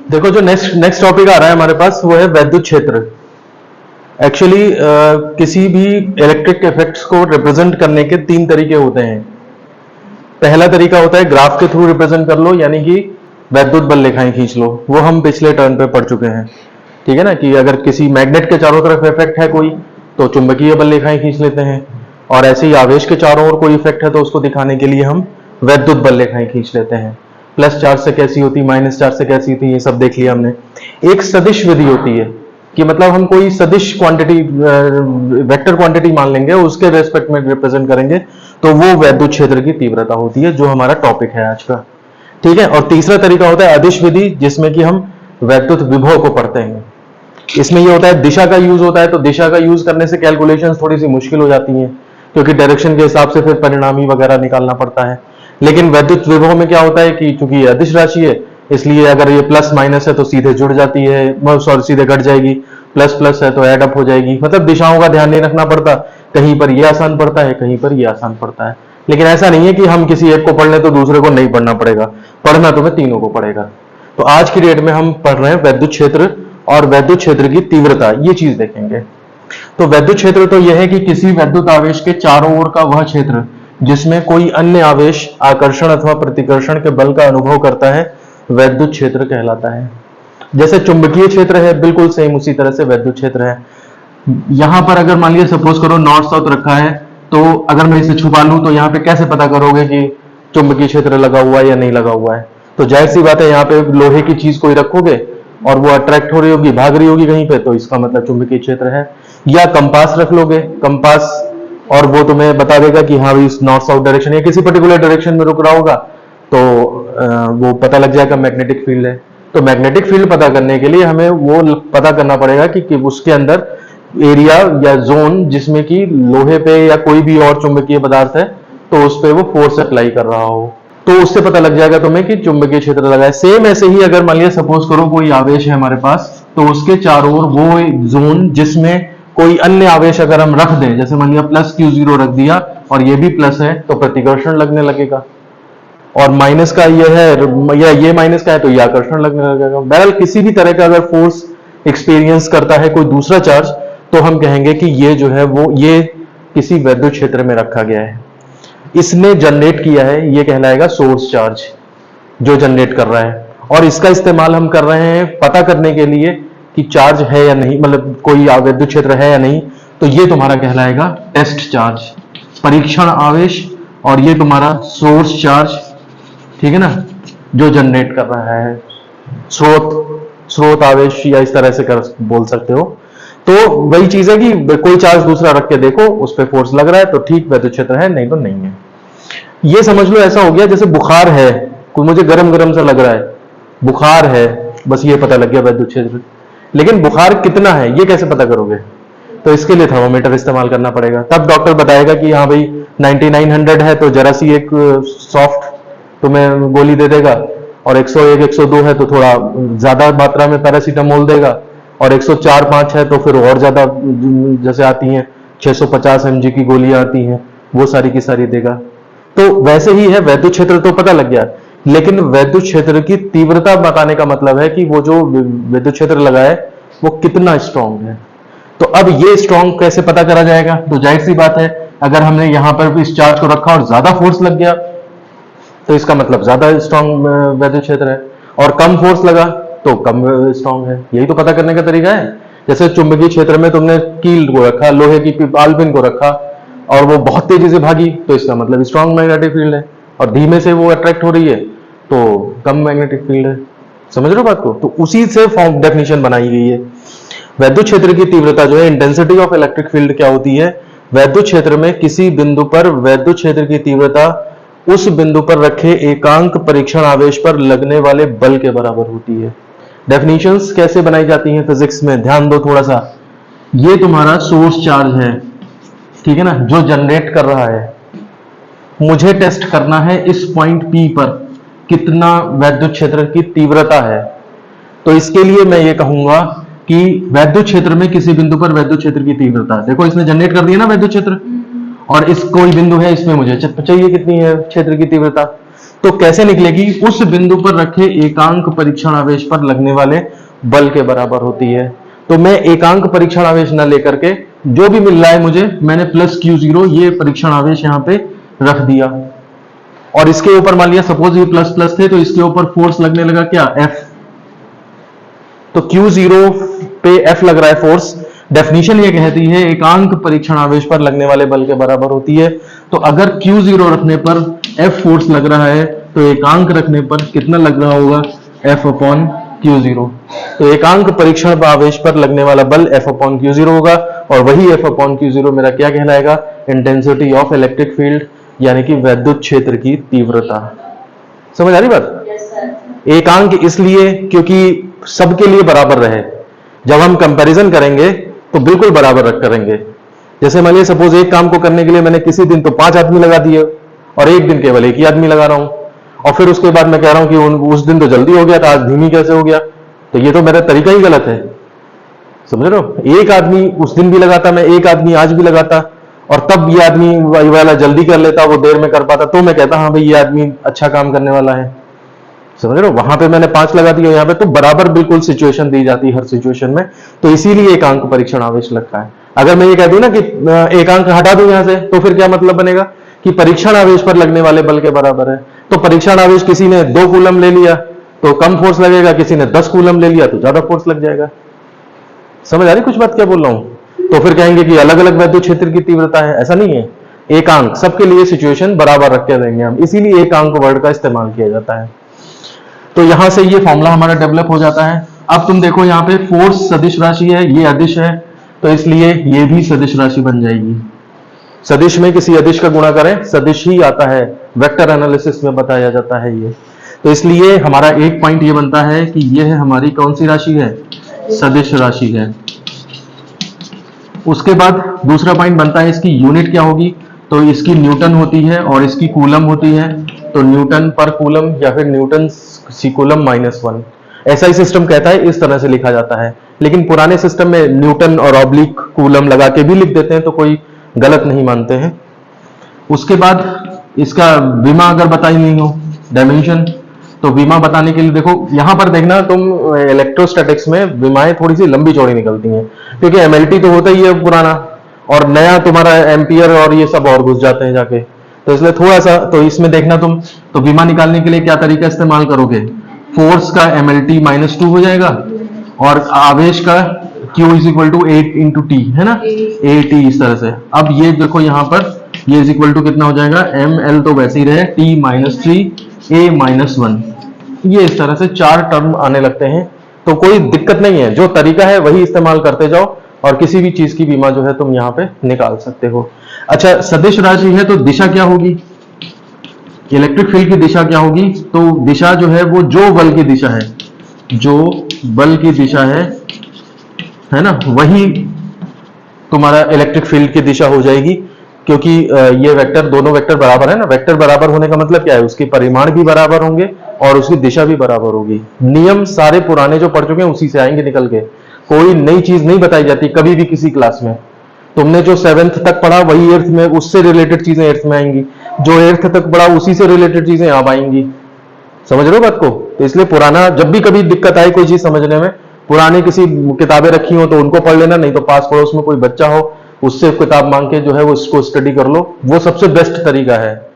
देखो जो next topic आ रहा है हमारे पास वो है वैद्युत क्षेत्र। एक्चुअली किसी भी इलेक्ट्रिक इफेक्ट्स को रिप्रेजेंट करने के तीन तरीके होते हैं। पहला तरीका होता है ग्राफ के थ्रू रिप्रेजेंट कर लो, यानी कि वैद्युत बल रेखाएं खींच लो। वो हम पिछले टर्न पे पढ़ चुके हैं, ठीक है ना, कि अगर किसी मैग्नेट के चारों तरफ इफेक्ट है कोई, तो चुंबकीय बल रेखाएं खींच लेते हैं, और ऐसे ही आवेश के चारों ओर कोई इफेक्ट है तो उसको दिखाने के लिए हम वैद्युत बल रेखाएं खींच लेते हैं। प्लस चार्ज से कैसी होती, माइनस चार्ज से कैसी होती, ये सब देख लिया हमने। एक सदिश विधि होती है कि मतलब हम कोई सदिश क्वांटिटी, वेक्टर क्वांटिटी मान लेंगे, उसके रेस्पेक्ट में रिप्रेजेंट करेंगे, तो वो वैद्युत क्षेत्र की तीव्रता होती है, जो हमारा टॉपिक है आज का, ठीक है। और तीसरा तरीका होता है अदिश विधि, जिसमें कि हम वैद्युत विभव को पढ़ते हैं। इसमें ये होता है दिशा का यूज होता है, तो दिशा का यूज करने से कैलकुलेशंस थोड़ी सी मुश्किल हो जाती हैं, क्योंकि डायरेक्शन के हिसाब से फिर परिणामी वगैरह निकालना पड़ता है। लेकिन वैद्युत विभव में क्या होता है कि चूंकि ये अदिश राशि है, इसलिए अगर ये प्लस माइनस है तो सीधे जुड़ जाती है, सॉरी सीधे घट जाएगी, प्लस प्लस है तो एड अप हो जाएगी। मतलब दिशाओं का ध्यान नहीं रखना पड़ता, कहीं पर ये आसान पड़ता है, कहीं पर ये आसान पड़ता है। लेकिन ऐसा नहीं है कि हम किसी एक को पढ़ लें तो दूसरे को नहीं पढ़ना पड़ेगा, पढ़ना तुम्हें तीनों को पड़ेगा। तो आज की डेट में हम पढ़ रहे हैं वैद्युत क्षेत्र और वैद्युत क्षेत्र की तीव्रता, ये चीज देखेंगे। तो वैद्युत क्षेत्र तो यह है कि किसी वैद्युत आवेश के चारों ओर का वह क्षेत्र जिसमें कोई अन्य आवेश आकर्षण अथवा प्रतिकर्षण के बल का अनुभव करता है, वैद्युत क्षेत्र कहलाता है। जैसे चुंबकीय क्षेत्र है, बिल्कुल सेम उसी तरह से वैद्युत क्षेत्र है। यहां पर अगर मान लिया सपोज करो नॉर्थ साउथ रखा है, तो अगर मैं इसे छुपा लूं तो यहाँ पे कैसे पता करोगे कि चुंबकीय क्षेत्र लगा हुआ है या नहीं लगा हुआ है? तो जाहिर सी बात है, यहाँ पे लोहे की चीज कोई रखोगे और वो अट्रैक्ट हो रही होगी, भाग रही होगी कहीं पे, तो इसका मतलब चुंबकीय क्षेत्र है। या कंपास रख लोगे, कंपास, और वो तुम्हें बता देगा कि हाँ भाई नॉर्थ साउथ डायरेक्शन या किसी पर्टिकुलर डायरेक्शन में रुक रहा होगा, तो वो पता लग जाएगा मैग्नेटिक फील्ड है। तो मैग्नेटिक फील्ड पता करने के लिए हमें वो पता करना पड़ेगा कि उसके अंदर एरिया या जोन जिसमें कि लोहे पे या कोई भी और चुंबकीय पदार्थ है, तो उस पे वो फोर्स अप्लाई कर रहा हो, तो उससे पता लग जाएगा तुम्हें कि चुंबकीय क्षेत्र लगा है। सेम ऐसे ही अगर मान लिया सपोज करो कोई आवेश है हमारे पास, तो उसके चारों ओर वो जोन जिसमें कोई अन्य आवेश अगर हम रख दें, जैसे मान लिया प्लस Q0 रख दिया और ये भी प्लस है, तो प्रतिकर्षण लगने लगेगा। और माइनस का ये है या ये माइनस का है तो ये आकर्षण लगने लगेगा। बहरहाल किसी भी तरह का अगर फोर्स एक्सपीरियंस करता है कोई दूसरा चार्ज, तो हम कहेंगे कि ये जो है वो ये किसी वैद्युत क्षेत्र में रखा गया है, इसने जनरेट किया है, ये कहलाएगा सोर्स चार्ज जो जनरेट कर रहा है। और इसका इस्तेमाल हम कर रहे हैं पता करने के लिए कि चार्ज है या नहीं, मतलब कोई वैद्युत क्षेत्र है या नहीं, तो ये तुम्हारा कहलाएगा टेस्ट चार्ज, परीक्षण आवेश, और ये तुम्हारा सोर्स चार्ज, ठीक है ना, जो जनरेट कर रहा है स्रोत आवेश, या इस तरह से बोल सकते हो। तो वही चीज है कि कोई चार्ज दूसरा रख के देखो, उस पर फोर्स लग रहा है तो ठीक वैद्युत क्षेत्र है, नहीं तो नहीं है। ये समझ लो ऐसा हो गया जैसे बुखार है, कोई मुझे गरम गरम सा लग रहा है, बुखार है, बस ये पता लग गया वैद्युत क्षेत्र। लेकिन बुखार कितना है ये कैसे पता करोगे? तो इसके लिए थर्मोमीटर इस्तेमाल करना पड़ेगा, तब डॉक्टर बताएगा कि हाँ भाई 9900 है, तो जरा सी एक सॉफ्ट तुम्हें गोली दे देगा, और 101 102 है तो थोड़ा ज्यादा मात्रा में पैरासीटामोल देगा, और 104-5 है तो फिर और ज्यादा जैसे आती हैं 650 mg की गोलियां आती हैं, वो सारी की सारी देगा। तो वैसे ही है, वैद्युत क्षेत्र तो पता लग गया, लेकिन वैद्युत क्षेत्र की तीव्रता बताने का मतलब है कि वो जो विद्युत क्षेत्र लगा है वो कितना स्ट्रांग है। तो अब ये स्ट्रांग कैसे पता करा जाएगा? तो जाहिर सी बात है, अगर हमने यहां पर इस चार्ज को रखा और ज्यादा फोर्स लग गया तो इसका मतलब ज्यादा स्ट्रांग वैद्युत क्षेत्र है, और कम फोर्स लगा तो कम स्ट्रांग है। यही तो पता करने का तरीका है। जैसे चुंबकीय क्षेत्र में तुमने कील को रखा, लोहे की आलपिन को रखा, और वो बहुत तेजी से भागी, तो इसका मतलब स्ट्रांग मैग्नेटिक फील्ड है, और धीमे से वो अट्रैक्ट हो रही है तो कम मैग्नेटिक फील्ड है। समझ रहे हो बात को? तो उसी से फॉर्म डेफिनेशन बनाई गई है। वैद्युत क्षेत्र की तीव्रता जो है, इंटेंसिटी ऑफ इलेक्ट्रिक फील्ड क्या होती है? वैद्युत क्षेत्र में किसी बिंदु पर वैद्युत क्षेत्र की तीव्रता उस बिंदु पर रखे एकांक परीक्षण आवेश पर लगने वाले बल के बराबर होती है। डेफिनेशंस कैसे बनाई जाती हैं फिजिक्स में, ध्यान दो थोड़ा सा। ये तुम्हारा सोर्स चार्ज है, ठीक है ना, जो जनरेट कर रहा है। मुझे टेस्ट करना है इस पॉइंट P पर कितना वैद्युत क्षेत्र की तीव्रता है, तो इसके लिए मैं ये कहूंगा कि वैद्युत क्षेत्र में किसी बिंदु पर वैद्युत क्षेत्र की तीव्रता, देखो इसने जनरेट कर दिया ना वैद्युत क्षेत्र, और इस कोई बिंदु है, इसमें मुझे चाहिए कितनी है क्षेत्र की तीव्रता, तो कैसे निकलेगी? उस बिंदु पर रखे एकांक परीक्षण आवेश पर लगने वाले बल के बराबर होती है। तो मैं एकांक परीक्षण आवेश न लेकर के जो भी मिल रहा है मुझे, मैंने प्लस Q0 ये परीक्षण आवेश यहां पे रख दिया, और इसके ऊपर मान लिया सपोज ये प्लस प्लस थे, तो इसके ऊपर फोर्स लगने लगा क्या? F। तो Q0 पे F लग रहा है फोर्स। डेफिनेशन ये कहती है एकांक परीक्षण आवेश पर लगने वाले बल के बराबर होती है। तो अगर Q0 रखने पर F फोर्स लग रहा है, तो एकांक रखने पर कितना लग रहा होगा? F upon Q0। तो एकांक परीक्षण आवेश पर लगने वाला बल F अपॉन Q0 होगा, और वही F अपॉन Q0 मेरा क्या कहलाएगा? इंटेंसिटी ऑफ इलेक्ट्रिक फील्ड, यानी कि वैद्युत क्षेत्र की तीव्रता। समझ आ रही बात? एकांक इसलिए क्योंकि सबके लिए बराबर रहे। जब हम कंपैरिजन करेंगे तो बिल्कुल बराबर रख करेंगे। जैसे मान लीजिए सपोज एक काम को करने के लिए मैंने किसी दिन तो 5 आदमी लगा दिए, और एक दिन केवल एक ही आदमी लगा रहा हूं, और फिर उसके बाद मैं कह रहा हूं कि उस दिन तो जल्दी हो गया था, आज धीमी कैसे हो गया? तो ये तो मेरा तरीका ही गलत है। समझ रहे हो? एक आदमी उस दिन भी लगाता, मैं एक आदमी आज भी लगाता, और तब ये आदमी वाला जल्दी कर लेता, वो देर में कर पाता, तो मैं कहता हाँ भाई ये आदमी अच्छा काम करने वाला है। समझ रहे हो? वहां पे मैंने 5 लगा दिया, यहाँ पे तो बराबर बिल्कुल सिचुएशन दी जाती है हर सिचुएशन में। तो इसीलिए एकांक परीक्षण आवेश लगता है। अगर मैं ये कह दूं ना कि एकांक हटा दूं यहां से, तो फिर क्या मतलब बनेगा? कि परीक्षण आवेश पर लगने वाले बल के बराबर है। तो परीक्षण आवेश किसी ने 2 कूलम ले लिया तो कम फोर्स लगेगा, किसी ने 10 कूलम ले लिया तो ज्यादा फोर्स लग जाएगा। समझ आ रही कुछ बात क्या बोल रहा हूं? तो फिर कहेंगे कि अलग अलग वैद्युत क्षेत्र की तीव्रता है, ऐसा नहीं है। एकांक सबके लिए सिचुएशन बराबर रख के देंगे हम, इसीलिए एकांक वर्ड का इस्तेमाल किया जाता है। तो यहां से ये फॉर्मूला हमारा डेवलप हो जाता है। अब तुम देखो यहाँ पे फोर्स सदिश राशि है, ये अदिश है, तो इसलिए ये भी सदिश राशि बन जाएगी। सदिश में किसी अदिश का गुणा करें, सदिश ही आता है, वेक्टर एनालिसिस में बताया जाता है ये। तो इसलिए हमारा एक पॉइंट ये बनता है कि ये है हमारी कौन सी राशि है? सदिश राशि है। उसके बाद दूसरा पॉइंट बनता है इसकी यूनिट क्या होगी? तो इसकी न्यूटन होती है और इसकी कूलम होती है। तो न्यूटन पर कूलम या फिर न्यूटन सी कूलम -1, ऐसा ही सिस्टम कहता है, इस तरह से लिखा जाता है। लेकिन पुराने सिस्टम में न्यूटन और ऑब्लिक कूलम लगा के भी लिख देते हैं, तो कोई गलत नहीं मानते हैं। उसके बाद इसका विमा अगर बताई नहीं हो, डायमेंशन, तो विमा बताने के लिए देखो यहां पर देखना तुम, इलेक्ट्रोस्टैटिक्स में विमाएं थोड़ी सी लंबी चौड़ी निकलती हैं, क्योंकि एमएलटी तो होता ही है पुराना, और नया तुम्हारा एम्पियर और ये सब और घुस जाते हैं जाके। तो इसलिए थोड़ा सा तो इसमें देखना तुम, तो विमा निकालने के लिए क्या तरीका इस्तेमाल करोगे? फोर्स का MLT -2 हो जाएगा, और आवेश का Q = 8 × T, है ना, AT, इस तरह से। अब ये देखो यहाँ पर ये इज इक्वल टू कितना हो जाएगा? ML तो वैसे ही रहे, T -3 A -1, ये इस तरह से 4 टर्म आने लगते हैं। तो कोई दिक्कत नहीं है, जो तरीका है वही इस्तेमाल करते जाओ, और किसी भी चीज की बीमा जो है तुम यहाँ पे निकाल सकते हो। अच्छा, सदिश राशि है तो दिशा क्या होगी? इलेक्ट्रिक फील्ड की दिशा क्या होगी? तो दिशा जो है वो जो बल की दिशा है, जो बल की दिशा है ना, वही तुम्हारा इलेक्ट्रिक फील्ड की दिशा हो जाएगी। क्योंकि ये वेक्टर, दोनों वेक्टर बराबर है ना। वेक्टर बराबर होने का मतलब क्या है? उसके परिमाण भी बराबर होंगे और उसकी दिशा भी बराबर होगी। नियम सारे पुराने जो पढ़ चुके हैं उसी से आएंगे निकल के, कोई नई चीज नहीं बताई जाती कभी भी किसी क्लास में। तुमने जो 7th तक पढ़ा वही 8th में, उससे रिलेटेड चीजें 8th में आएंगी, जो 8th तक पढ़ा उसी से रिलेटेड चीजें अब आएंगी। समझ रहे हो बात को? तो इसलिए पुराना, जब भी कभी दिक्कत आए कोई चीज समझने में, पुरानी किसी किताबें रखी हो तो उनको पढ़ लेना, नहीं तो पास पड़ोस में कोई बच्चा हो उससे किताब मांग के जो है वो इसको स्टडी कर लो, वो सबसे बेस्ट तरीका है।